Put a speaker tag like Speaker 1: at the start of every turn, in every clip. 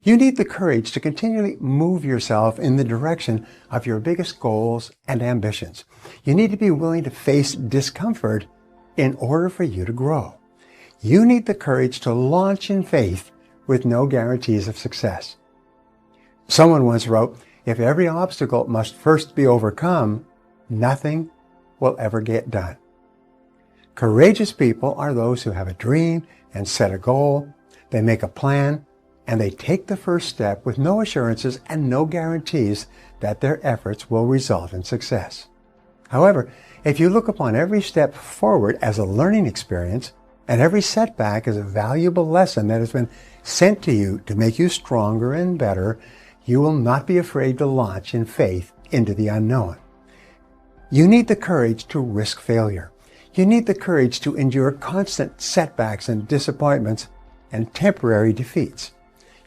Speaker 1: You need the courage to continually move yourself in the direction of your biggest goals and ambitions. You need to be willing to face discomfort in order for you to grow. You need the courage to launch in faith with no guarantees of success. Someone once wrote, if every obstacle must first be overcome, nothing will ever get done. Courageous people are those who have a dream and set a goal. They make a plan and they take the first step with no assurances and no guarantees that their efforts will result in success. However, if you look upon every step forward as a learning experience and every setback as a valuable lesson that has been sent to you to make you stronger and better, you will not be afraid to launch in faith into the unknown. You need the courage to risk failure. You need the courage to endure constant setbacks and disappointments and temporary defeats.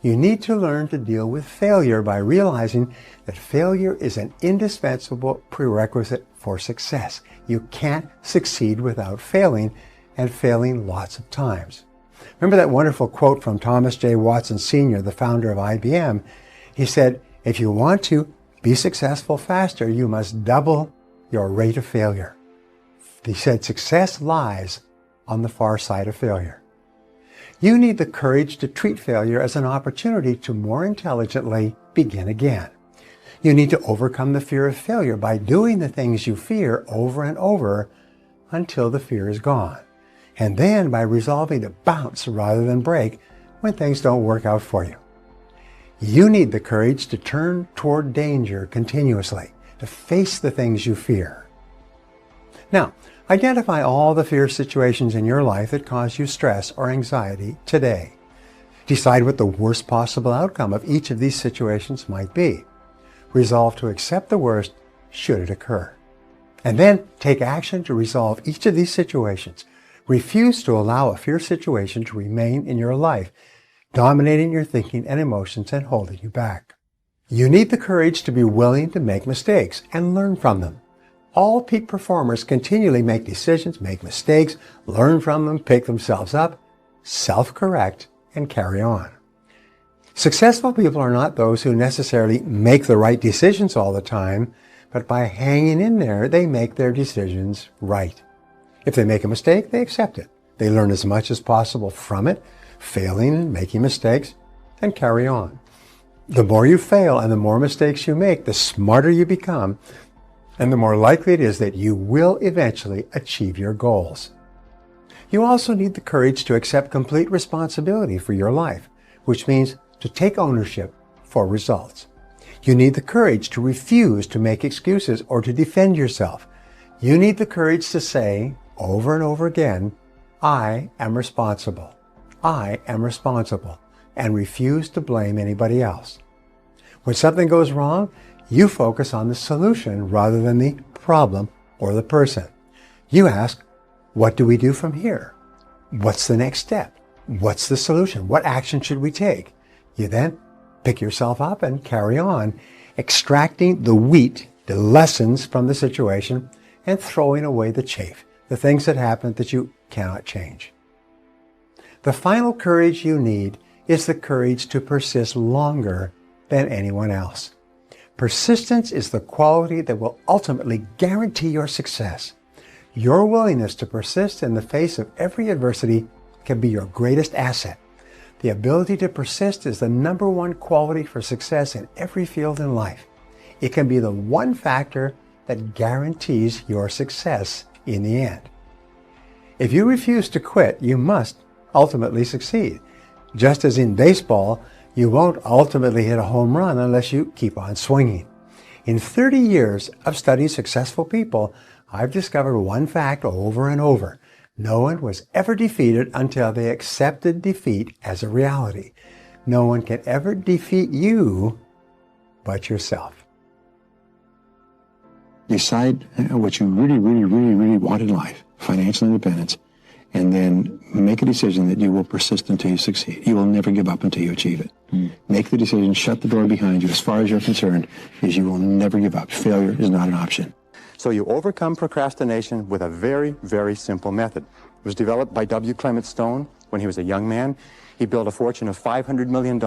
Speaker 1: You need to learn to deal with failure by realizing that failure is an indispensable prerequisite for success. You can't succeed without failing, and failing lots of times. Remember that wonderful quote from Thomas J. Watson Sr., the founder of IBM? He said, if you want to be successful faster, you must double your rate of failure. He said, success lies on the far side of failure. You need the courage to treat failure as an opportunity to more intelligently begin again. You need to overcome the fear of failure by doing the things you fear over and over until the fear is gone. And then by resolving to bounce rather than break when things don't work out for you. You need the courage to turn toward danger continuously, to face the things you fear. Now, identify all the fear situations in your life that cause you stress or anxiety today. Decide what the worst possible outcome of each of these situations might be. Resolve to accept the worst should it occur. And then take action to resolve each of these situations. Refuse to allow a fear situation to remain in your life, dominating your thinking and emotions and holding you back. You need the courage to be willing to make mistakes and learn from them. All peak performers continually make decisions, make mistakes, learn from them, pick themselves up, self-correct, and carry on. Successful people are not those who necessarily make the right decisions all the time, but by hanging in there, they make their decisions right. If they make a mistake, they accept it. They learn as much as possible from it, failing and making mistakes, and carry on. The more you fail and the more mistakes you make, the smarter you become, and the more likely it is that you will eventually achieve your goals. You also need the courage to accept complete responsibility for your life, which means to take ownership for results. You need the courage to refuse to make excuses or to defend yourself. You need the courage to say, over and over again, I am responsible. I am responsible, and refuse to blame anybody else. When something goes wrong, you focus on the solution rather than the problem or the person. You ask, what do we do from here? What's the next step? What's the solution? What action should we take? You then pick yourself up and carry on, extracting the wheat, the lessons from the situation, and throwing away the chaff, the things that happen that you cannot change. The final courage you need is the courage to persist longer than anyone else. Persistence is the quality that will ultimately guarantee your success. Your willingness to persist in the face of every adversity can be your greatest asset. The ability to persist is the number one quality for success in every field in life. It can be the one factor that guarantees your success in the end. If you refuse to quit, you must ultimately succeed. Just as in baseball, you won't ultimately hit a home run unless you keep on swinging. In 30 years of studying successful people, I've discovered one fact over and over. No one was ever defeated until they accepted defeat as a reality. No one can ever defeat you but yourself.
Speaker 2: Decide what you really want in life, financial independence, and then make a decision that you will persist until you succeed. You will never give up until you achieve it. Make the decision, shut the door behind you as far as you're concerned, is you will never give up. Failure is not an option.
Speaker 1: So you overcome procrastination with a very, very simple method. It was developed by W. Clement Stone when he was a young man.
Speaker 3: He built a fortune of $500 million,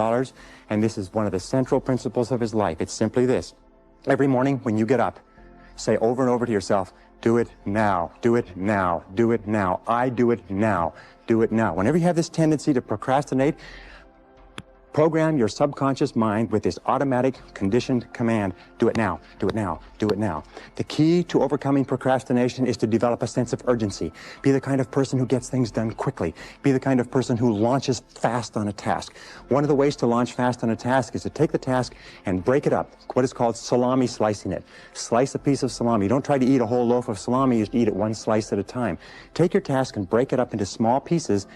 Speaker 3: and this is one of the central principles of his life. It's simply this. Every morning when you get up, say over and over to yourself, do it now, do it now, do it now. I do it now, do it now. Whenever you have this tendency to procrastinate, program your subconscious mind with this automatic conditioned command, do it now, do it now, do it now. The key to overcoming procrastination is to develop a sense of urgency. Be the kind of person who gets things done quickly. Be the kind of person who launches fast on a task. One of the ways to launch fast on a task is to take the task and break it up, what is called salami slicing it. Slice a piece of salami. Don't try to eat a whole loaf of salami, you eat it one slice at a time. Take your task and break it up into small pieces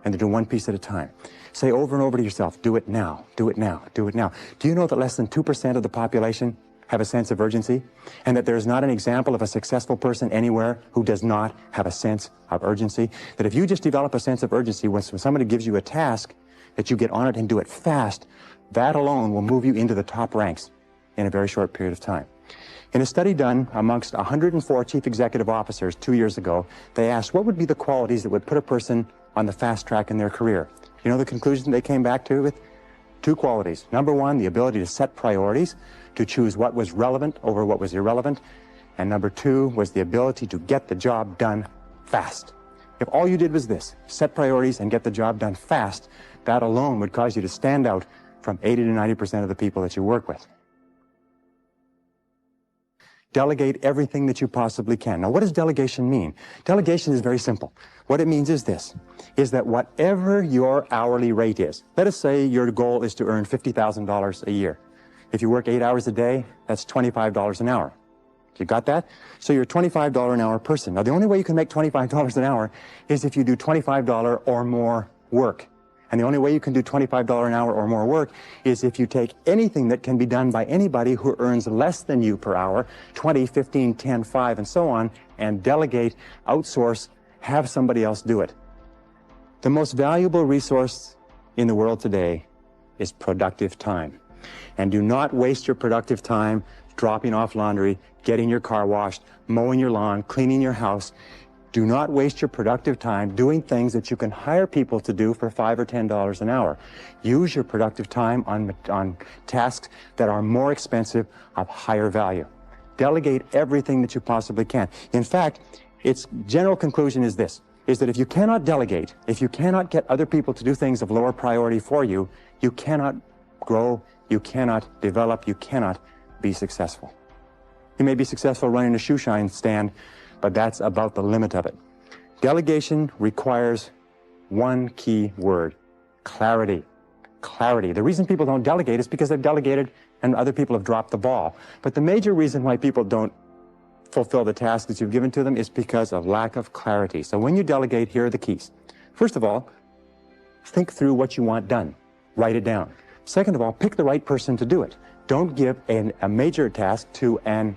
Speaker 3: and to do one piece at a time. Say over and over to yourself, do it now, do it now, do it now. Do you know that less than 2% of the population have a sense of urgency? And that there's not an example of a successful person anywhere who does not have a sense of urgency? That if you just develop a sense of urgency, when somebody gives you a task, that you get on it and do it fast, that alone will move you into the top ranks in a very short period of time. In a study done amongst 104 chief executive officers 2 years ago, they asked what would be the qualities that would put a person on the fast track in their career. You know the conclusion they came back to with? 2 qualities. Number 1, the ability to set priorities, to choose what was relevant over what was irrelevant. And number 2 was the ability to get the job done fast. If all you did was this, set priorities and get the job done fast, that alone would cause you to stand out from 80 to 90% of the people that you work with. Delegate everything that you possibly can. Now, what does delegation mean? Delegation is very simple. What it means is this, is that whatever your hourly rate is, let us say your goal is to earn $50,000 a year. If you work 8 hours a day, that's $25 an hour. You got that? So you're a $25 an hour person. Now, the only way you can make $25 an hour is if you do $25 or more work. And the only way you can do $25 an hour or more work is if you take anything that can be done by anybody who earns less than you per hour, 20, 15, 10, 5, and so on, and delegate, outsource, have somebody else do it. The most valuable resource in the world today is productive time. And do not waste your productive time dropping off laundry, getting your car washed, mowing your lawn, cleaning your house. Do not waste your productive time doing things that you can hire people to do for $5 or $10 an hour. Use your productive time on tasks that are more expensive, of higher value. Delegate everything that you possibly can. In fact, its general conclusion is this, is that if you cannot delegate, if you cannot get other people to do things of lower priority for you, you cannot grow, you cannot develop, you cannot be successful. You may be successful running a shoe shine stand, but that's about the limit of it. Delegation requires one key word, clarity. Clarity. The reason people don't delegate is because they've delegated and other people have dropped the ball. But the major reason why people don't fulfill the tasks that you've given to them is because of lack of clarity. So when you delegate, here are the keys. First of all, think through what you want done. Write it down. Second of all, pick the right person to do it. Don't give a major task to an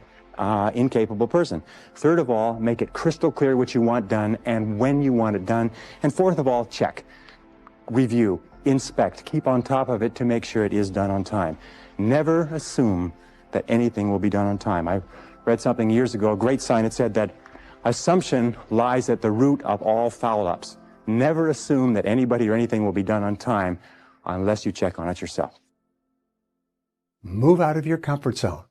Speaker 3: incapable person. Third of all, make it crystal clear what you want done and when you want it done. And fourth of all, check, review, inspect, keep on top of it to make sure it is done on time. Never assume that anything will be done on time. I read something years ago, a great sign. It said that assumption lies at the root of all foul-ups. Never assume that anybody or anything will be done on time unless you check on it yourself.
Speaker 1: Move out of your comfort zone.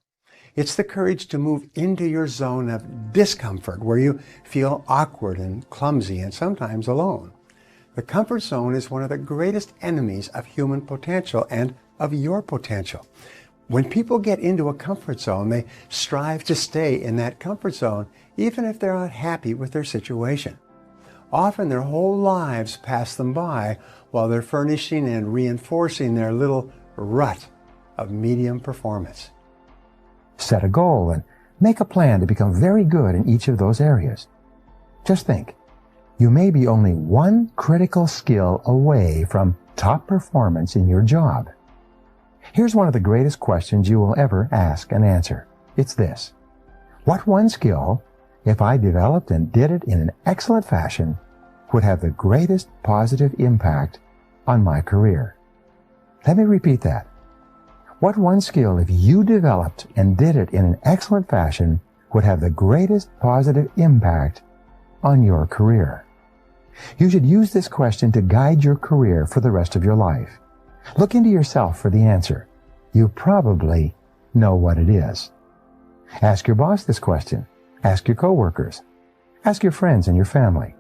Speaker 1: It's the courage to move into your zone of discomfort where you feel awkward and clumsy and sometimes alone. The comfort zone is one of the greatest enemies of human potential and of your potential. When people get into a comfort zone, they strive to stay in that comfort zone even if they're not happy with their situation. Often their whole lives pass them by while they're furnishing and reinforcing their little rut of medium performance.
Speaker 4: Set a goal and make a plan to become very good in each of those areas. Just think, you may be only one critical skill away from top performance in your job. Here's one of the greatest questions you will ever ask and answer. It's this: what one skill, if I developed and did it in an excellent fashion, would have the greatest positive impact on my career? Let me repeat that. What one skill, if you developed and did it in an excellent fashion, would have the greatest positive impact on your career? You should use this question to guide your career for the rest of your life. Look into yourself for the answer. You probably know what it is. Ask your boss this question. Ask your coworkers. Ask your friends and your family.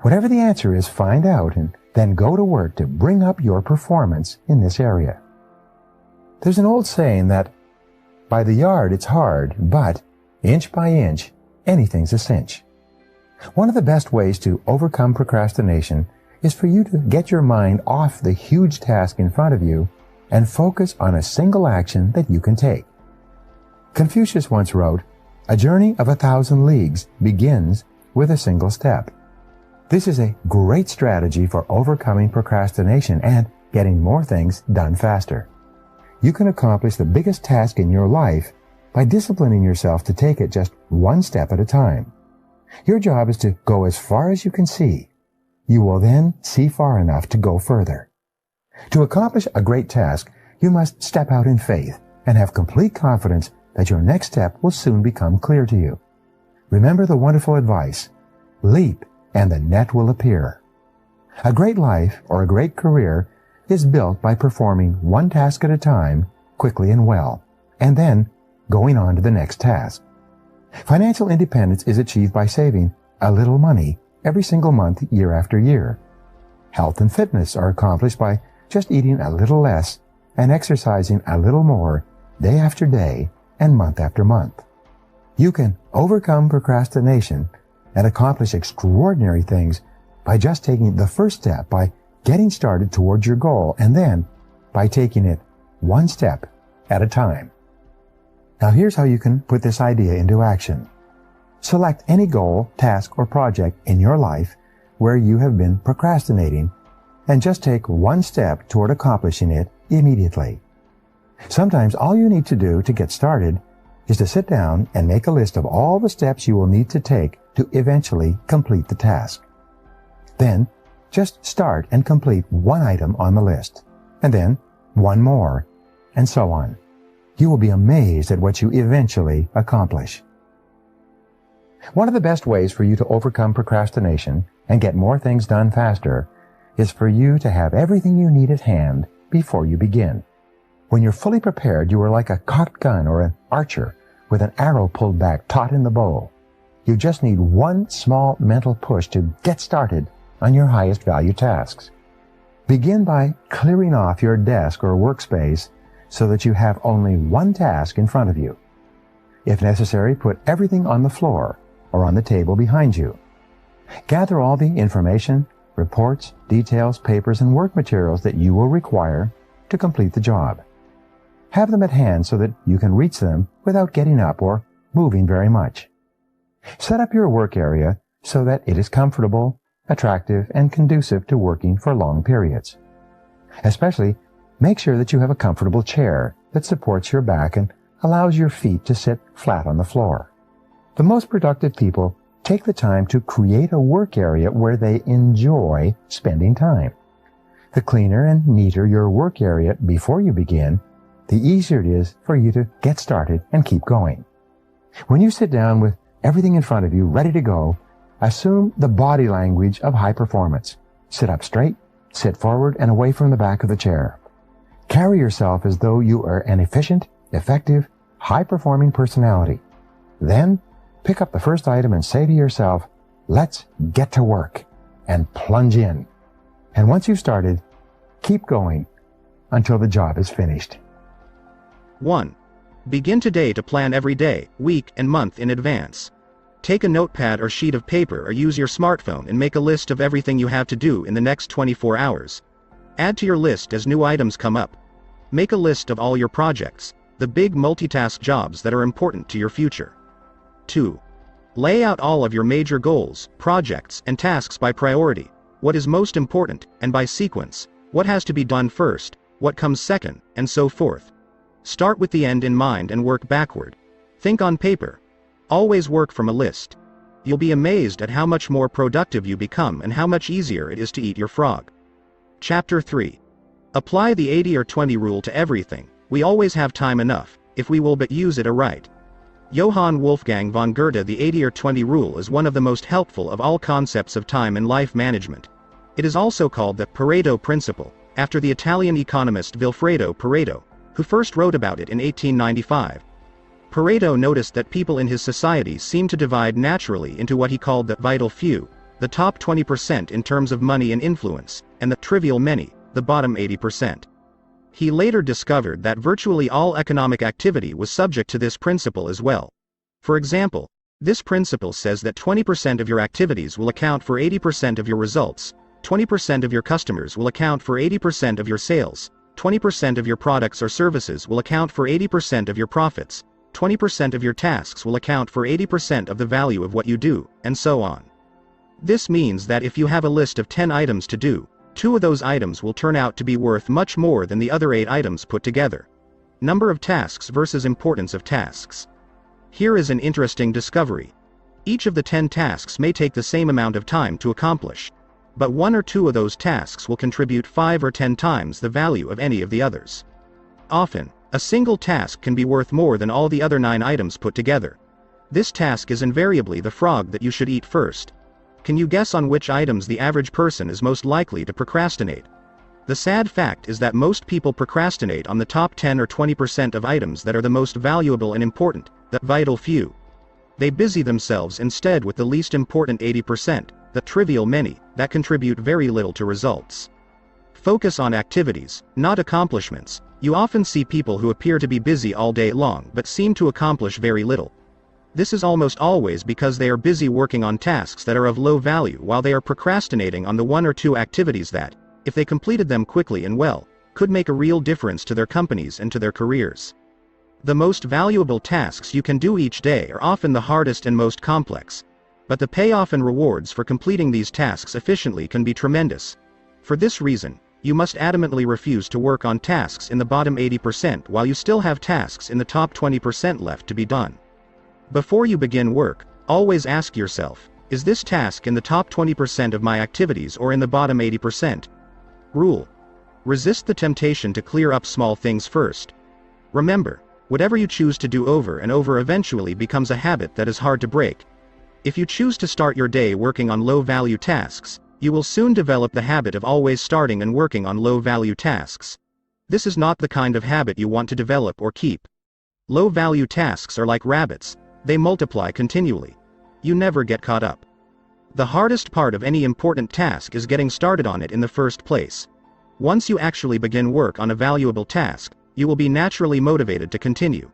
Speaker 4: Whatever the answer is, find out and then go to work to bring up your performance in this area. There's an old saying that by the yard it's hard, but inch by inch, anything's a cinch. One of the best ways to overcome procrastination is for you to get your mind off the huge task in front of you and focus on a single action that you can take. Confucius once wrote, "A journey of 1,000 leagues begins with a single step." This is a great strategy for overcoming procrastination and getting more things done faster. You can accomplish the biggest task in your life by disciplining yourself to take it just one step at a time. Your job is to go as far as you can see. You will then see far enough to go further. To accomplish a great task, you must step out in faith and have complete confidence that your next step will soon become clear to you. Remember the wonderful advice, leap and the net will appear. A great life or a great career is built by performing one task at a time, quickly and well, and then going on to the next task. Financial independence is achieved by saving a little money every single month, year after year. Health and fitness are accomplished by just eating a little less and exercising a little more day after day and month after month. You can overcome procrastination and accomplish extraordinary things by just taking the first step, by getting started towards your goal, and then by taking it one step at a time. Now here's how you can put this idea into action. Select any goal, task, or project in your life where you have been procrastinating and just take one step toward accomplishing it immediately. Sometimes all you need to do to get started is to sit down and make a list of all the steps you will need to take to eventually complete the task. Then, just start and complete one item on the list, and then one more, and so on. You will be amazed at what you eventually accomplish. One of the best ways for you to overcome procrastination and get more things done faster is for you to have everything you need at hand before you begin. When you're fully prepared, you are like a cocked gun or an archer with an arrow pulled back taut in the bow. You just need one small mental push to get started on your highest value tasks. Begin by clearing off your desk or workspace so that you have only one task in front of you. If necessary, put everything on the floor or on the table behind you. Gather all the information, reports, details, papers, and work materials that you will require to complete the job. Have them at hand so that you can reach them without getting up or moving very much. Set up your work area so that it is comfortable, attractive, and conducive to working for long periods. Especially, make sure that you have a comfortable chair that supports your back and allows your feet to sit flat on the floor. The most productive people take the time to create a work area where they enjoy spending time. The cleaner and neater your work area before you begin, the easier it is for you to get started and keep going. When you sit down with everything in front of you ready to go, assume the body language of high performance. Sit up straight, sit forward and away from the back of the chair. Carry yourself as though you are an efficient, effective, high-performing personality. Then, pick up the first item and say to yourself, "Let's get to work," and plunge in. And once you've started, keep going until the job is finished.
Speaker 5: 1. Begin today to plan every day, week, and month in advance. Take a notepad or sheet of paper or use your smartphone and make a list of everything you have to do in the next 24 hours. Add to your list as new items come up. Make a list of all your projects, the big multitask jobs that are important to your future. 2. Lay out all of your major goals, projects, and tasks by priority, what is most important, and by sequence, what has to be done first, what comes second, and so forth. Start with the end in mind and work backward. Think on paper. Always work from a list. You'll be amazed at how much more productive you become and how much easier it is to eat your frog. Chapter 3. Apply the 80 or 20 rule to everything. We always have time enough, if we will but use it aright. Johann Wolfgang von Goethe, the 80-20 rule is one of the most helpful of all concepts of time and life management. It is also called the Pareto principle, after the Italian economist Vilfredo Pareto, who first wrote about it in 1895. Pareto noticed that people in his society seemed to divide naturally into what he called the vital few, the top 20% in terms of money and influence, and the trivial many, the bottom 80%. He later discovered that virtually all economic activity was subject to this principle as well. For example, this principle says that 20% of your activities will account for 80% of your results, 20% of your customers will account for 80% of your sales, 20% of your products or services will account for 80% of your profits, 20% of your tasks will account for 80% of the value of what you do, and so on. This means that if you have a list of 10 items to do, 2 of those items will turn out to be worth much more than the other 8 items put together. Number of tasks versus importance of tasks. Here is an interesting discovery. Each of the 10 tasks may take the same amount of time to accomplish, but 1 or 2 of those tasks will contribute 5 or 10 times the value of any of the others. Often, a single task can be worth more than all the other 9 items put together. This task is invariably the frog that you should eat first. Can you guess on which items the average person is most likely to procrastinate? The sad fact is that most people procrastinate on the top 10 or 20% of items that are the most valuable and important, the vital few. They busy themselves instead with the least important 80%, the trivial many, that contribute very little to results. Focus on activities, not accomplishments. You often see people who appear to be busy all day long but seem to accomplish very little. This is almost always because they are busy working on tasks that are of low value while they are procrastinating on the 1 or 2 activities that, if they completed them quickly and well, could make a real difference to their companies and to their careers. The most valuable tasks you can do each day are often the hardest and most complex, but the payoff and rewards for completing these tasks efficiently can be tremendous. For this reason, you must adamantly refuse to work on tasks in the bottom 80% while you still have tasks in the top 20% left to be done. Before you begin work, always ask yourself, is this task in the top 20% of my activities or in the bottom 80%? Rule. Resist the temptation to clear up small things first. Remember, whatever you choose to do over and over eventually becomes a habit that is hard to break. If you choose to start your day working on low-value tasks, you will soon develop the habit of always starting and working on low-value tasks. This is not the kind of habit you want to develop or keep. Low-value tasks are like rabbits. They multiply continually. You never get caught up. The hardest part of any important task is getting started on it in the first place. Once you actually begin work on a valuable task, you will be naturally motivated to continue.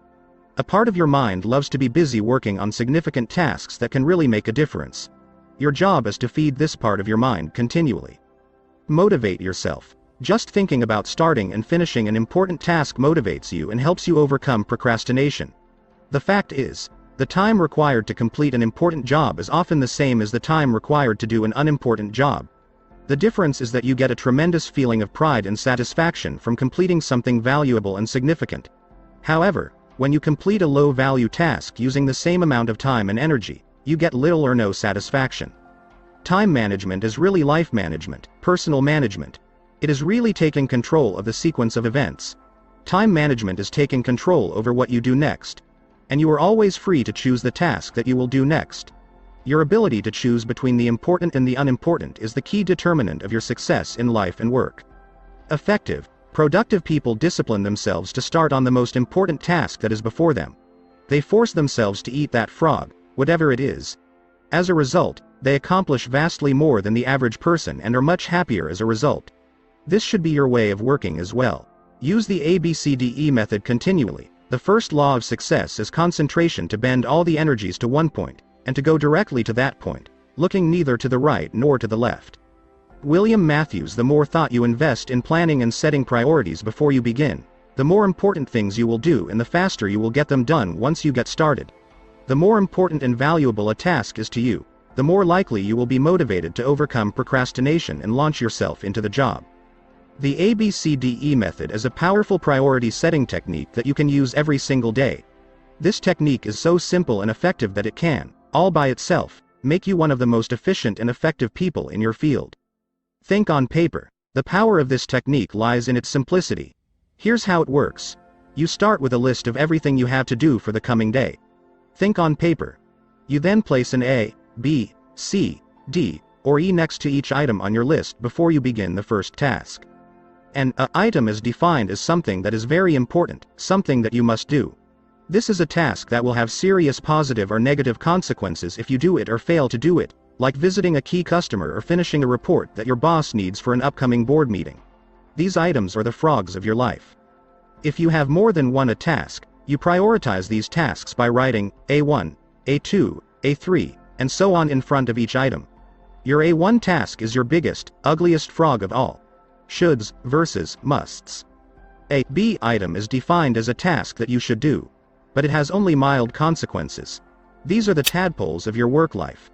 Speaker 5: A part of your mind loves to be busy working on significant tasks that can really make a difference. Your job is to feed this part of your mind continually. Motivate yourself. Just thinking about starting and finishing an important task motivates you and helps you overcome procrastination. The fact is, the time required to complete an important job is often the same as the time required to do an unimportant job. The difference is that you get a tremendous feeling of pride and satisfaction from completing something valuable and significant. However, when you complete a low-value task using the same amount of time and energy, you get little or no satisfaction. Time management is really life management, personal management. It is really taking control of the sequence of events. Time management is taking control over what you do next. And you are always free to choose the task that you will do next. Your ability to choose between the important and the unimportant is the key determinant of your success in life and work. Effective, productive people discipline themselves to start on the most important task that is before them. They force themselves to eat that frog, whatever it is. As a result, they accomplish vastly more than the average person and are much happier as a result. This should be your way of working as well. Use the ABCDE method continually. The first law of success is concentration, to bend all the energies to one point, and to go directly to that point, looking neither to the right nor to the left. William Matthews: the more thought you invest in planning and setting priorities before you begin, the more important things you will do and the faster you will get them done once you get started. The more important and valuable a task is to you, the more likely you will be motivated to overcome procrastination and launch yourself into the job. The ABCDE method is a powerful priority setting technique that you can use every single day. This technique is so simple and effective that it can, all by itself, make you one of the most efficient and effective people in your field. Think on paper. The power of this technique lies in its simplicity. Here's how it works. You start with a list of everything you have to do for the coming day. Think on paper. You then place an A, B, C, D, or E next to each item on your list before you begin the first task. An item is defined as something that is very important, something that you must do. This is a task that will have serious positive or negative consequences if you do it or fail to do it, like visiting a key customer or finishing a report that your boss needs for an upcoming board meeting. These items are the frogs of your life. If you have more than one task, you prioritize these tasks by writing A1, A2, A3, and so on in front of each item. Your A1 task is your biggest, ugliest frog of all. Shoulds versus musts. A B item is defined as a task that you should do, but it has only mild consequences. These are the tadpoles of your work life.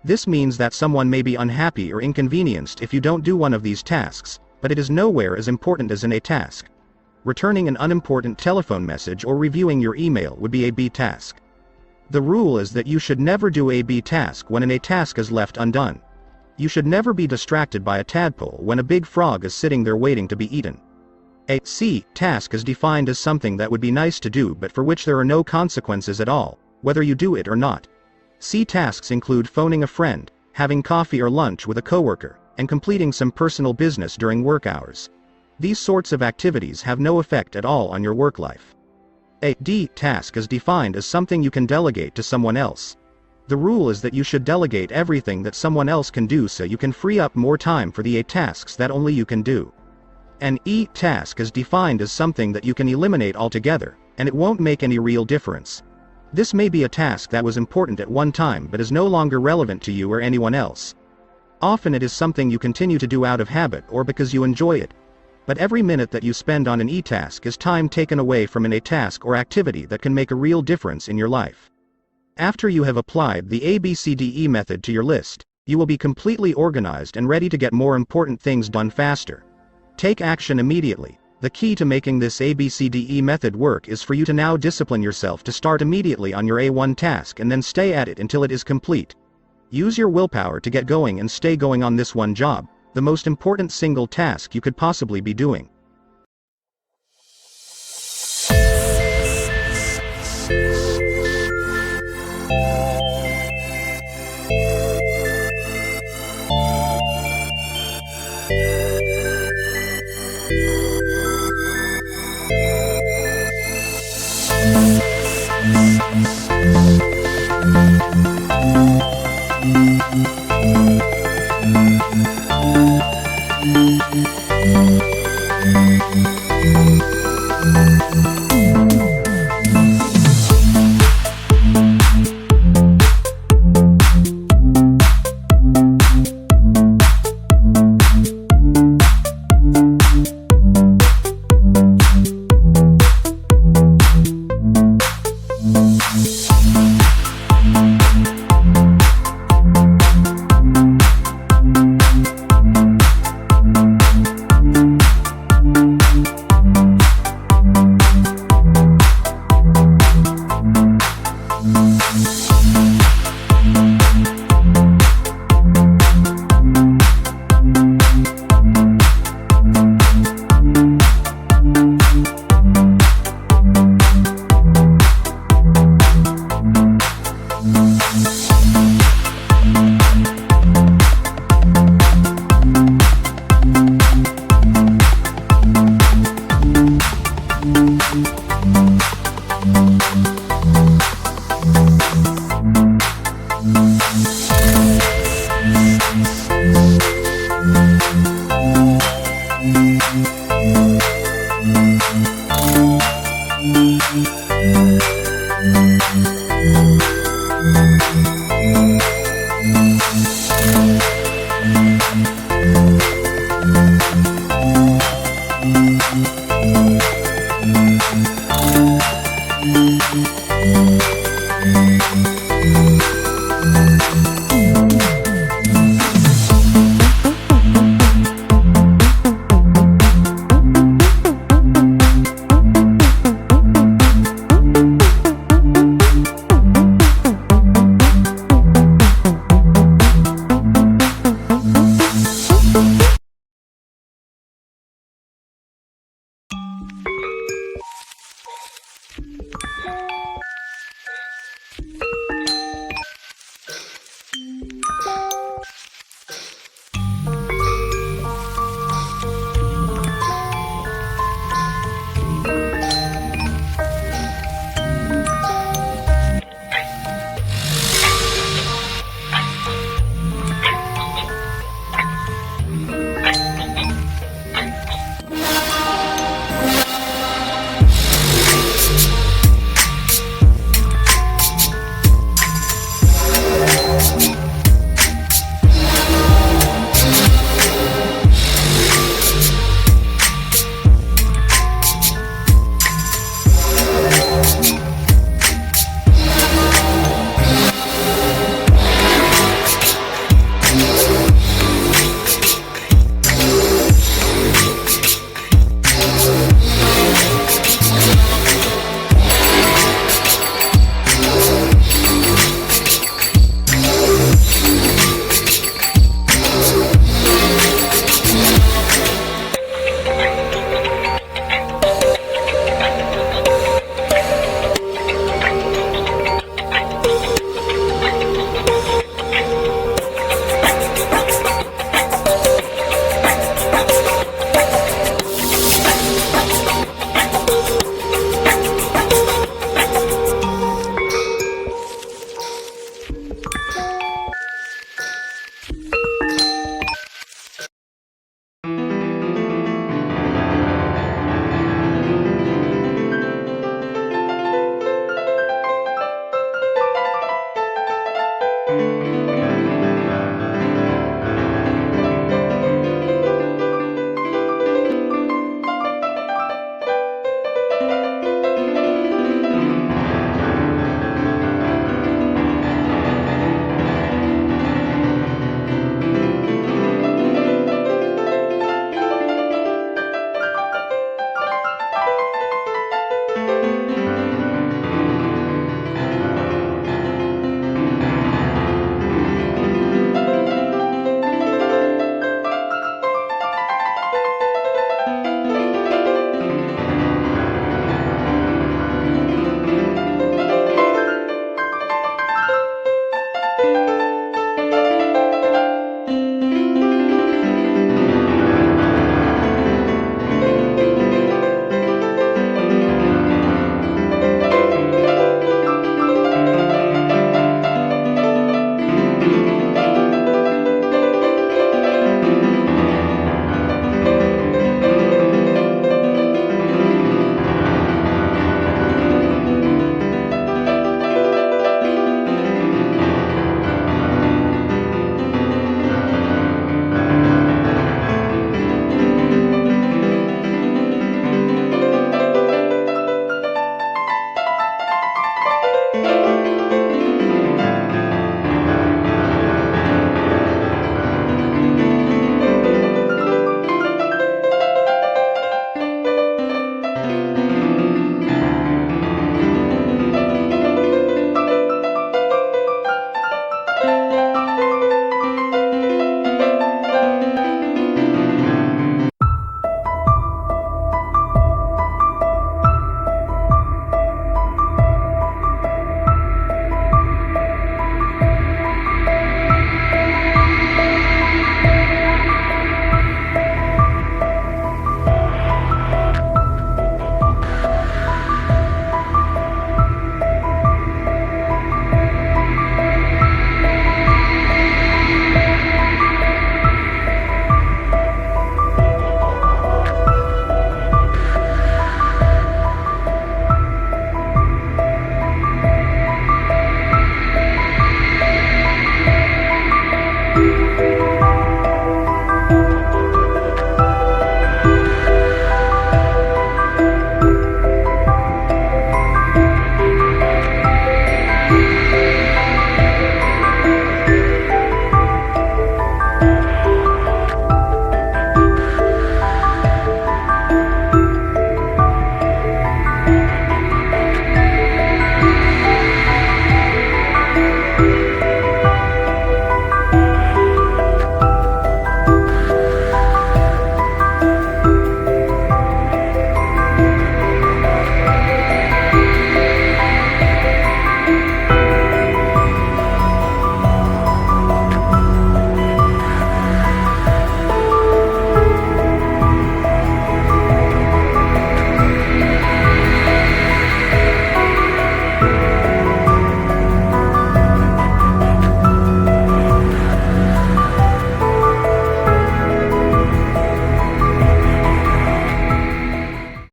Speaker 5: This means that someone may be unhappy or inconvenienced if you don't do one of these tasks, but it is nowhere as important as an A task. Returning an unimportant telephone message or reviewing your email would be a B task. The rule is that you should never do a B task when an A task is left undone. You should never be distracted by a tadpole when a big frog is sitting there waiting to be eaten. A C task is defined as something that would be nice to do but for which there are no consequences at all, whether you do it or not. C tasks include phoning a friend, having coffee or lunch with a coworker, and completing some personal business during work hours. These sorts of activities have no effect at all on your work life. A D task is defined as something you can delegate to someone else. The rule is that you should delegate everything that someone else can do so you can free up more time for the A tasks that only you can do. An E task is defined as something that you can eliminate altogether, and it won't make any real difference. This may be a task that was important at one time but is no longer relevant to you or anyone else. Often it is something you continue to do out of habit or because you enjoy it. But every minute that you spend on an E task is time taken away from an A task or activity that can make a real difference in your life. After you have applied the ABCDE method to your list, you will be completely organized and ready to get more important things done faster. Take action immediately. The key to making this ABCDE method work is for you to now discipline yourself to start immediately on your A1 task and then stay at it until it is complete. Use your willpower to get going and stay going on this one job, the most important single task you could possibly be doing.